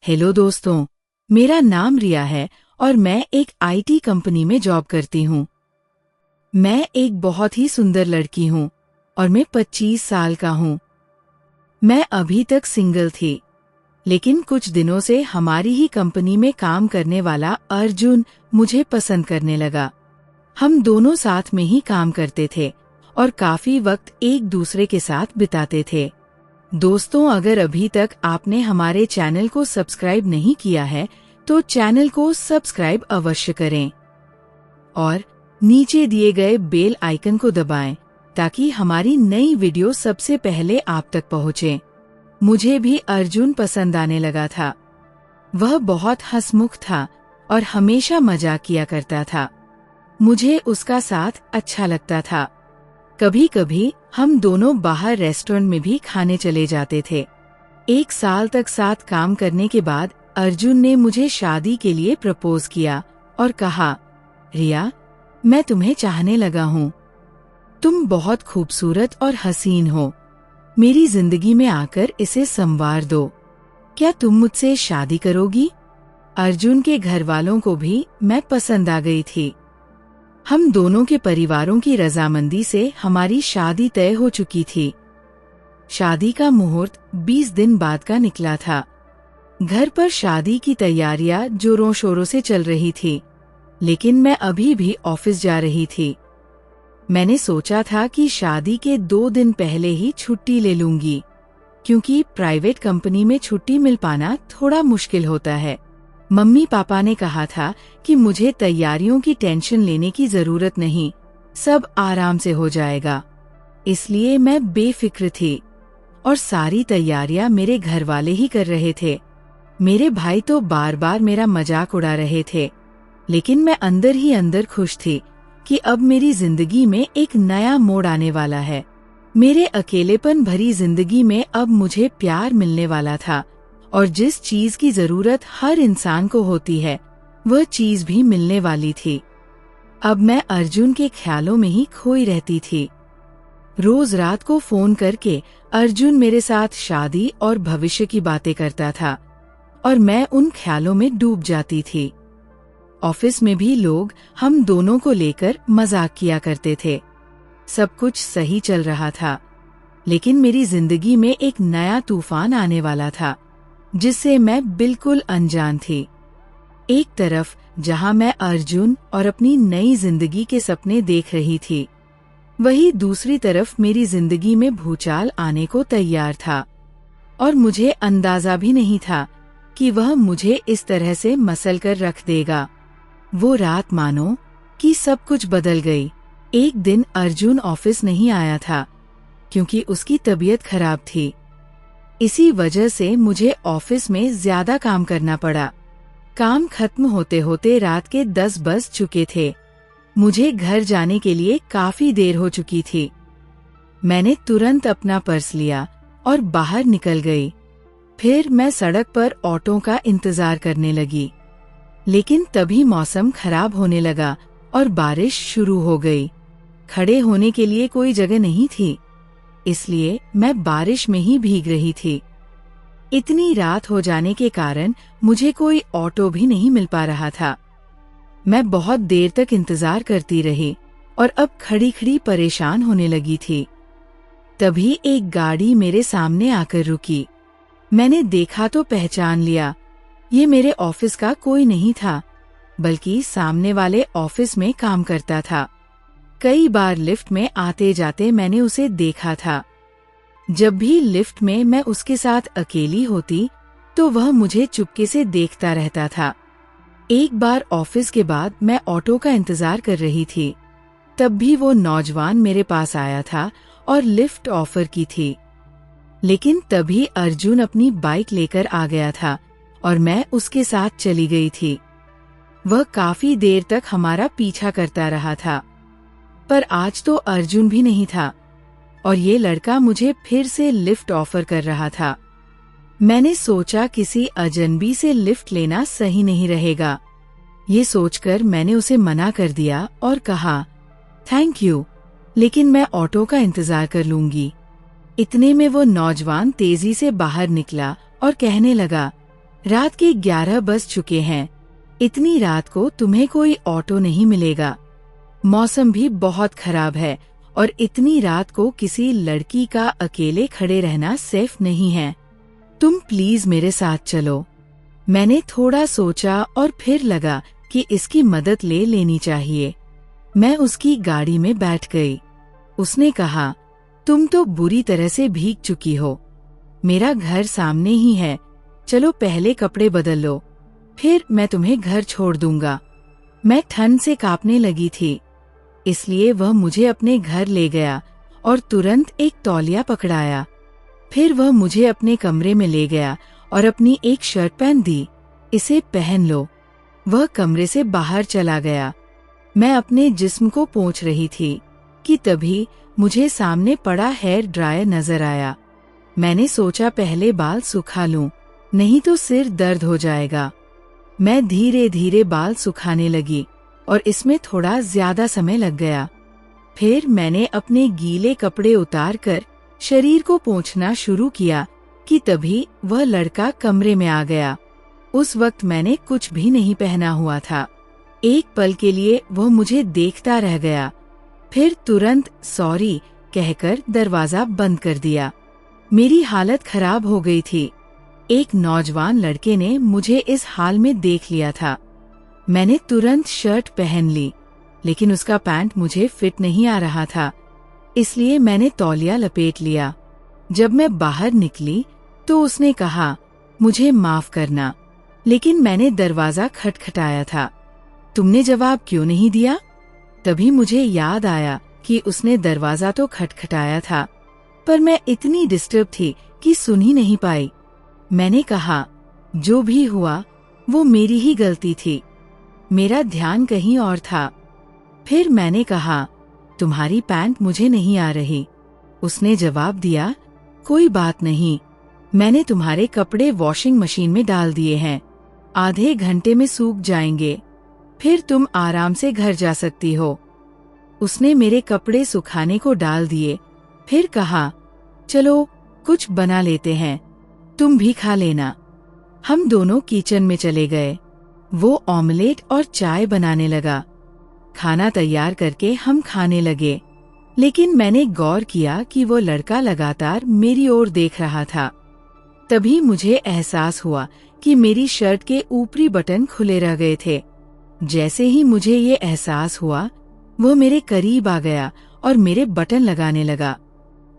Hello दोस्तों, मेरा नाम रिया है और मैं एक आईटी कंपनी में जॉब करती हूँ। मैं एक बहुत ही सुंदर लड़की हूँ और मैं 25 साल का हूँ। मैं अभी तक सिंगल थी, लेकिन कुछ दिनों से हमारी ही कंपनी में काम करने वाला अर्जुन मुझे पसंद करने लगा। हम दोनों साथ में ही काम करते थे और काफी वक्त एक दूसरे के साथ बिताते थे। दोस्तों, अगर अभी तक आपने हमारे चैनल को सब्सक्राइब नहीं किया है तो चैनल को सब्सक्राइब अवश्य करें और नीचे दिए गए बेल आइकन को दबाएं ताकि हमारी नई वीडियो सबसे पहले आप तक पहुंचे। मुझे भी अर्जुन पसंद आने लगा था। वह बहुत हंसमुख था और हमेशा मजाक किया करता था। मुझे उसका साथ अच्छा लगता था। कभी कभी हम दोनों बाहर रेस्टोरेंट में भी खाने चले जाते थे। 1 साल तक साथ काम करने के बाद अर्जुन ने मुझे शादी के लिए प्रपोज किया और कहा, रिया, मैं तुम्हें चाहने लगा हूँ। तुम बहुत खूबसूरत और हसीन हो। मेरी जिंदगी में आकर इसे संवार दो। क्या तुम मुझसे शादी करोगी? अर्जुन के घर वालों को भी मैं पसंद आ गई थी। हम दोनों के परिवारों की रजामंदी से हमारी शादी तय हो चुकी थी। शादी का मुहूर्त 20 दिन बाद का निकला था। घर पर शादी की तैयारियां जोरों शोरों से चल रही थी, लेकिन मैं अभी भी ऑफिस जा रही थी। मैंने सोचा था कि शादी के 2 दिन पहले ही छुट्टी ले लूंगी, क्योंकि प्राइवेट कंपनी में छुट्टी मिल पाना थोड़ा मुश्किल होता है। मम्मी पापा ने कहा था कि मुझे तैयारियों की टेंशन लेने की जरूरत नहीं, सब आराम से हो जाएगा। इसलिए मैं बेफिक्र थी और सारी तैयारियां मेरे घर वाले ही कर रहे थे। मेरे भाई तो बार बार मेरा मजाक उड़ा रहे थे, लेकिन मैं अंदर ही अंदर खुश थी कि अब मेरी जिंदगी में एक नया मोड़ आने वाला है। मेरे अकेलेपन भरी जिंदगी में अब मुझे प्यार मिलने वाला था और जिस चीज की जरूरत हर इंसान को होती है, वह चीज भी मिलने वाली थी। अब मैं अर्जुन के ख्यालों में ही खोई रहती थी। रोज रात को फोन करके अर्जुन मेरे साथ शादी और भविष्य की बातें करता था और मैं उन ख्यालों में डूब जाती थी। ऑफिस में भी लोग हम दोनों को लेकर मजाक किया करते थे। सब कुछ सही चल रहा था, लेकिन मेरी जिंदगी में एक नया तूफान आने वाला था, जिससे मैं बिल्कुल अनजान थी। एक तरफ जहां मैं अर्जुन और अपनी नई जिंदगी के सपने देख रही थी, वहीं दूसरी तरफ मेरी जिंदगी में भूचाल आने को तैयार था और मुझे अंदाजा भी नहीं था कि वह मुझे इस तरह से मसल कर रख देगा। वो रात मानो कि सब कुछ बदल गई। एक दिन अर्जुन ऑफिस नहीं आया था क्योंकि उसकी तबीयत खराब थी। इसी वजह से मुझे ऑफिस में ज्यादा काम करना पड़ा। काम खत्म होते होते रात के 10 बज चुके थे। मुझे घर जाने के लिए काफी देर हो चुकी थी। मैंने तुरंत अपना पर्स लिया और बाहर निकल गई। फिर मैं सड़क पर ऑटो का इंतजार करने लगी, लेकिन तभी मौसम खराब होने लगा और बारिश शुरू हो गई। खड़े होने के लिए कोई जगह नहीं थी, इसलिए मैं बारिश में ही भीग रही थी। इतनी रात हो जाने के कारण मुझे कोई ऑटो भी नहीं मिल पा रहा था। मैं बहुत देर तक इंतजार करती रही और अब खड़ी खड़ी परेशान होने लगी थी। तभी एक गाड़ी मेरे सामने आकर रुकी। मैंने देखा तो पहचान लिया। ये मेरे ऑफिस का कोई नहीं था, बल्कि सामने वाले ऑफिस में काम करता था। कई बार लिफ्ट में आते जाते मैंने उसे देखा था। जब भी लिफ्ट में मैं उसके साथ अकेली होती तो वह मुझे चुपके से देखता रहता था। एक बार ऑफिस के बाद मैं ऑटो का इंतजार कर रही थी, तब भी वो नौजवान मेरे पास आया था और लिफ्ट ऑफर की थी। लेकिन तभी अर्जुन अपनी बाइक लेकर आ गया था और मैं उसके साथ चली गई थी। वह काफी देर तक हमारा पीछा करता रहा था, पर आज तो अर्जुन भी नहीं था और ये लड़का मुझे फिर से लिफ्ट ऑफर कर रहा था। मैंने सोचा किसी अजनबी से लिफ्ट लेना सही नहीं रहेगा। ये सोचकर मैंने उसे मना कर दिया और कहा, थैंक यू, लेकिन मैं ऑटो का इंतजार कर लूंगी। इतने में वो नौजवान तेजी से बाहर निकला और कहने लगा, रात के 11 बज चुके हैं। इतनी रात को तुम्हें कोई ऑटो नहीं मिलेगा। मौसम भी बहुत खराब है और इतनी रात को किसी लड़की का अकेले खड़े रहना सेफ नहीं है। तुम प्लीज मेरे साथ चलो। मैंने थोड़ा सोचा और फिर लगा कि इसकी मदद ले लेनी चाहिए। मैं उसकी गाड़ी में बैठ गई। उसने कहा, तुम तो बुरी तरह से भीग चुकी हो। मेरा घर सामने ही है, चलो पहले कपड़े बदल लो, फिर मैं तुम्हें घर छोड़ दूंगा। मैं ठंड से कांपने लगी थी, इसलिए वह मुझे अपने घर ले गया और तुरंत एक तौलिया पकड़ाया। फिर वह मुझे अपने कमरे में ले गया और अपनी एक शर्ट पहन दी। इसे पहन लो। वह कमरे से बाहर चला गया। मैं अपने जिस्म को पोंछ रही थी कि तभी मुझे सामने पड़ा हेयर ड्रायर नजर आया। मैंने सोचा पहले बाल सुखा लूं, नहीं तो सिर दर्द हो जाएगा। मैं धीरे धीरे बाल सुखाने लगी और इसमें थोड़ा ज्यादा समय लग गया। फिर मैंने अपने गीले कपड़े उतारकर शरीर को पोंछना शुरू किया कि तभी वह लड़का कमरे में आ गया। उस वक्त मैंने कुछ भी नहीं पहना हुआ था। एक पल के लिए वह मुझे देखता रह गया, फिर तुरंत सॉरी कहकर दरवाजा बंद कर दिया। मेरी हालत खराब हो गई थी। एक नौजवान लड़के ने मुझे इस हाल में देख लिया था। मैंने तुरंत शर्ट पहन ली, लेकिन उसका पैंट मुझे फिट नहीं आ रहा था, इसलिए मैंने तौलिया लपेट लिया। जब मैं बाहर निकली तो उसने कहा, मुझे माफ करना, लेकिन मैंने दरवाजा खटखटाया था। तुमने जवाब क्यों नहीं दिया? तभी मुझे याद आया कि उसने दरवाजा तो खटखटाया था, पर मैं इतनी डिस्टर्ब थी कि सुन ही नहीं पाई। मैंने कहा, जो भी हुआ वो मेरी ही गलती थी, मेरा ध्यान कहीं और था। फिर मैंने कहा, तुम्हारी पैंट मुझे नहीं आ रही। उसने जवाब दिया, कोई बात नहीं, मैंने तुम्हारे कपड़े वॉशिंग मशीन में डाल दिए हैं, आधे घंटे में सूख जाएंगे, फिर तुम आराम से घर जा सकती हो। उसने मेरे कपड़े सुखाने को डाल दिए, फिर कहा, चलो कुछ बना लेते हैं, तुम भी खा लेना। हम दोनों किचन में चले गए। वो ऑमलेट और चाय बनाने लगा। खाना तैयार करके हम खाने लगे, लेकिन मैंने गौर किया कि वो लड़का लगातार मेरी ओर देख रहा था। तभी मुझे एहसास हुआ कि मेरी शर्ट के ऊपरी बटन खुले रह गए थे। जैसे ही मुझे ये एहसास हुआ, वो मेरे करीब आ गया और मेरे बटन लगाने लगा।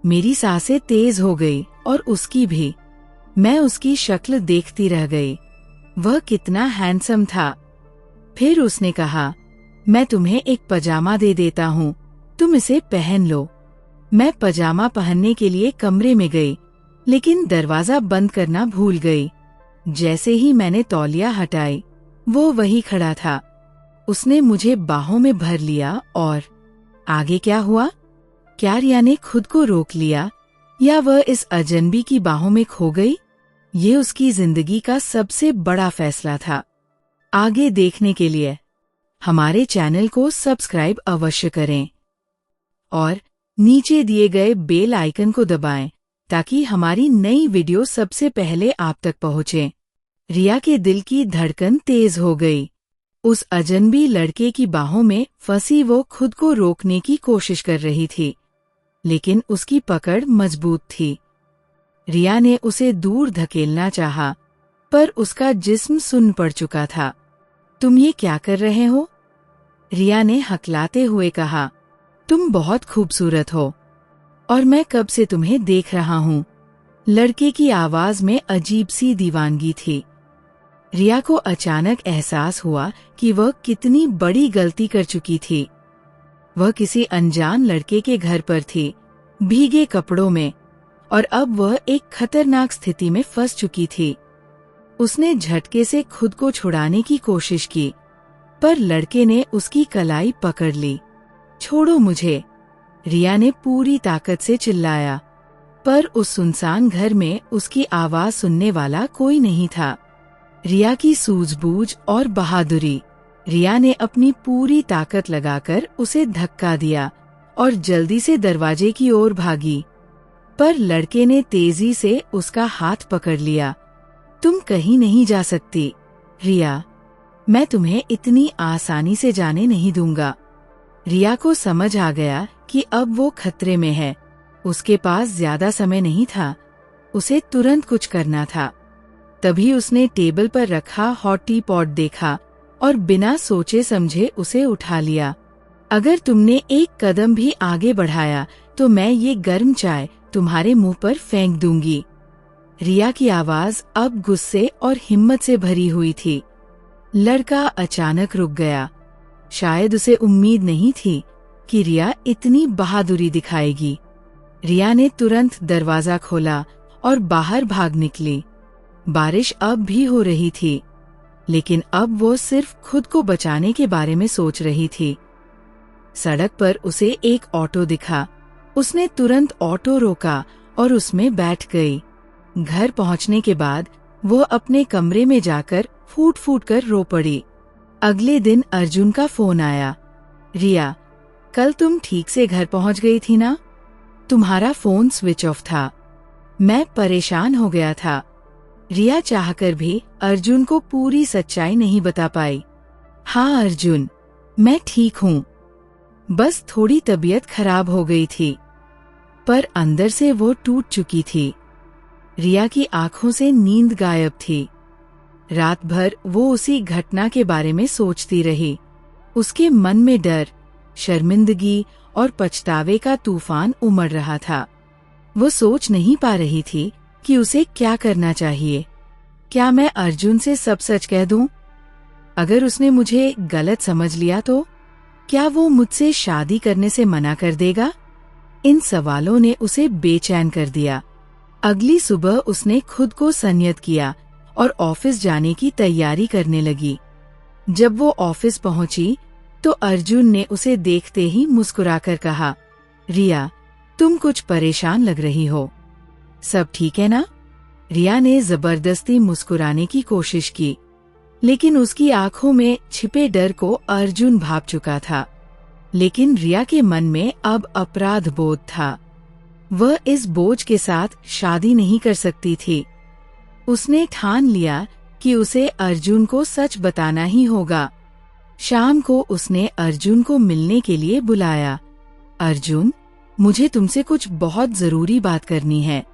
मेरी सांसें तेज हो गई और उसकी भी। मैं उसकी शक्ल देखती रह गई। वह कितना हैंडसम था। फिर उसने कहा, मैं तुम्हें एक पजामा दे देता हूँ, तुम इसे पहन लो। मैं पजामा पहनने के लिए कमरे में गई, लेकिन दरवाजा बंद करना भूल गई। जैसे ही मैंने तौलिया हटाई, वो वही खड़ा था। उसने मुझे बाहों में भर लिया और आगे क्या हुआ? क्या रिया ने खुद को रोक लिया या वह इस अजनबी की बाहों में खो गई? ये उसकी जिंदगी का सबसे बड़ा फैसला था। आगे देखने के लिए हमारे चैनल को सब्सक्राइब अवश्य करें और नीचे दिए गए बेल आइकन को दबाएं ताकि हमारी नई वीडियो सबसे पहले आप तक पहुंचे। रिया के दिल की धड़कन तेज हो गई। उस अजनबी लड़के की बाहों में फंसी वो खुद को रोकने की कोशिश कर रही थी, लेकिन उसकी पकड़ मजबूत थी। रिया ने उसे दूर धकेलना चाहा, पर उसका जिस्म सुन्न पड़ चुका था। तुम ये क्या कर रहे हो? रिया ने हकलाते हुए कहा, तुम बहुत खूबसूरत हो और मैं कब से तुम्हें देख रहा हूँ। लड़के की आवाज में अजीब सी दीवानगी थी। रिया को अचानक एहसास हुआ कि वह कितनी बड़ी गलती कर चुकी थी। वह किसी अनजान लड़के के घर पर थी, भीगे कपड़ों में, और अब वह एक खतरनाक स्थिति में फंस चुकी थी। उसने झटके से खुद को छुड़ाने की कोशिश की, पर लड़के ने उसकी कलाई पकड़ ली। छोड़ो मुझे, रिया ने पूरी ताकत से चिल्लाया, पर उस सुनसान घर में उसकी आवाज सुनने वाला कोई नहीं था। रिया की सूझबूझ और बहादुरी। रिया ने अपनी पूरी ताकत लगाकर उसे धक्का दिया और जल्दी से दरवाजे की ओर भागी, पर लड़के ने तेजी से उसका हाथ पकड़ लिया। तुम कहीं नहीं जा सकती। रिया, मैं तुम्हें इतनी आसानी से जाने नहीं दूंगा। रिया को समझ आ गया कि अब वो खतरे में है। उसके पास ज्यादा समय नहीं था, उसे तुरंत कुछ करना था। तभी उसने टेबल पर रखा हॉट टी पॉट देखा और बिना सोचे समझे उसे उठा लिया। अगर तुमने एक कदम भी आगे बढ़ाया तो मैं ये गर्म चाय तुम्हारे मुंह पर फेंक दूंगी। रिया की आवाज अब गुस्से और हिम्मत से भरी हुई थी। लड़का अचानक रुक गया। शायद उसे उम्मीद नहीं थी कि रिया इतनी बहादुरी दिखाएगी। रिया ने तुरंत दरवाजा खोला और बाहर भाग निकली। बारिश अब भी हो रही थी, लेकिन अब वो सिर्फ खुद को बचाने के बारे में सोच रही थी। सड़क पर उसे एक ऑटो दिखा। उसने तुरंत ऑटो रोका और उसमें बैठ गई। घर पहुंचने के बाद वो अपने कमरे में जाकर फूट फूट कर रो पड़ी। अगले दिन अर्जुन का फोन आया। रिया, कल तुम ठीक से घर पहुंच गई थी ना? तुम्हारा फोन स्विच ऑफ था। मैं परेशान हो गया था। रिया चाहकर भी अर्जुन को पूरी सच्चाई नहीं बता पाई। हाँ अर्जुन, मैं ठीक हूँ, बस थोड़ी तबीयत खराब हो गई थी। पर अंदर से वो टूट चुकी थी। रिया की आंखों से नींद गायब थी। रात भर वो उसी घटना के बारे में सोचती रही। उसके मन में डर, शर्मिंदगी और पछतावे का तूफान उमड़ रहा था। वो सोच नहीं पा रही थी कि उसे क्या करना चाहिए। क्या मैं अर्जुन से सब सच कह दूं? अगर उसने मुझे गलत समझ लिया तो? क्या वो मुझसे शादी करने से मना कर देगा? इन सवालों ने उसे बेचैन कर दिया। अगली सुबह उसने खुद को संयत किया और ऑफिस जाने की तैयारी करने लगी। जब वो ऑफिस पहुंची तो अर्जुन ने उसे देखते ही मुस्कुराकर कहा, रिया, तुम कुछ परेशान लग रही हो। सब ठीक है ना? रिया ने जबरदस्ती मुस्कुराने की कोशिश की, लेकिन उसकी आंखों में छिपे डर को अर्जुन भाप चुका था। लेकिन रिया के मन में अब अपराध बोध था। वह इस बोझ के साथ शादी नहीं कर सकती थी। उसने ठान लिया कि उसे अर्जुन को सच बताना ही होगा। शाम को उसने अर्जुन को मिलने के लिए बुलाया। अर्जुन, मुझे तुमसे कुछ बहुत जरूरी बात करनी है।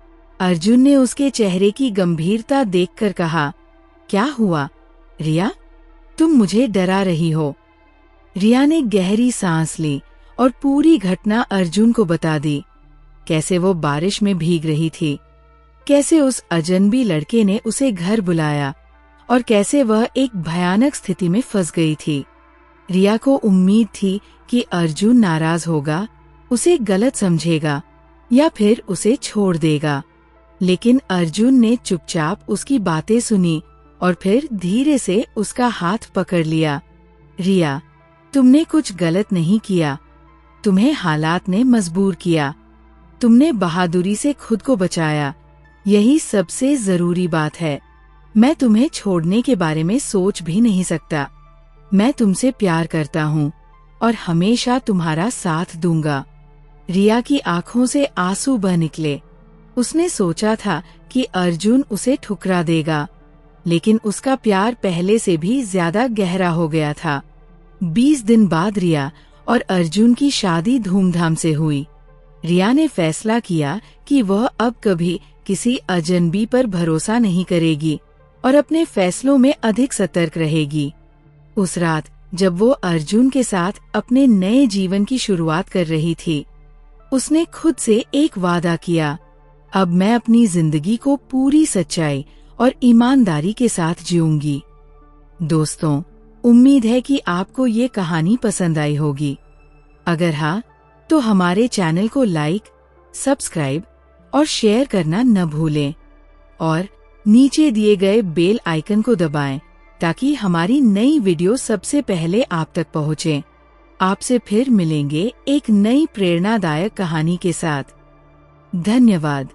अर्जुन ने उसके चेहरे की गंभीरता देखकर कहा, क्या हुआ रिया? तुम मुझे डरा रही हो। रिया ने गहरी सांस ली और पूरी घटना अर्जुन को बता दी। कैसे वो बारिश में भीग रही थी, कैसे उस अजनबी लड़के ने उसे घर बुलाया और कैसे वह एक भयानक स्थिति में फंस गई थी। रिया को उम्मीद थी कि अर्जुन नाराज होगा, उसे गलत समझेगा या फिर उसे छोड़ देगा। लेकिन अर्जुन ने चुपचाप उसकी बातें सुनी और फिर धीरे से उसका हाथ पकड़ लिया। रिया, तुमने कुछ गलत नहीं किया। तुम्हें हालात ने मजबूर किया। तुमने बहादुरी से खुद को बचाया। यही सबसे जरूरी बात है। मैं तुम्हें छोड़ने के बारे में सोच भी नहीं सकता। मैं तुमसे प्यार करता हूँ और हमेशा तुम्हारा साथ दूंगा। रिया की आंखों से आंसू बह निकले। उसने सोचा था कि अर्जुन उसे ठुकरा देगा, लेकिन उसका प्यार पहले से भी ज्यादा गहरा हो गया था। 20 दिन बाद रिया और अर्जुन की शादी धूमधाम से हुई। रिया ने फैसला किया कि वह अब कभी किसी अजनबी पर भरोसा नहीं करेगी और अपने फैसलों में अधिक सतर्क रहेगी। उस रात जब वो अर्जुन के साथ अपने नए जीवन की शुरुआत कर रही थी, उसने खुद से एक वादा किया, अब मैं अपनी जिंदगी को पूरी सच्चाई और ईमानदारी के साथ जीऊंगी। दोस्तों, उम्मीद है कि आपको ये कहानी पसंद आई होगी। अगर हाँ, तो हमारे चैनल को लाइक, सब्सक्राइब और शेयर करना न भूलें और नीचे दिए गए बेल आइकन को दबाएं ताकि हमारी नई वीडियो सबसे पहले आप तक पहुंचे। आपसे फिर मिलेंगे एक नई प्रेरणादायक कहानी के साथ। धन्यवाद।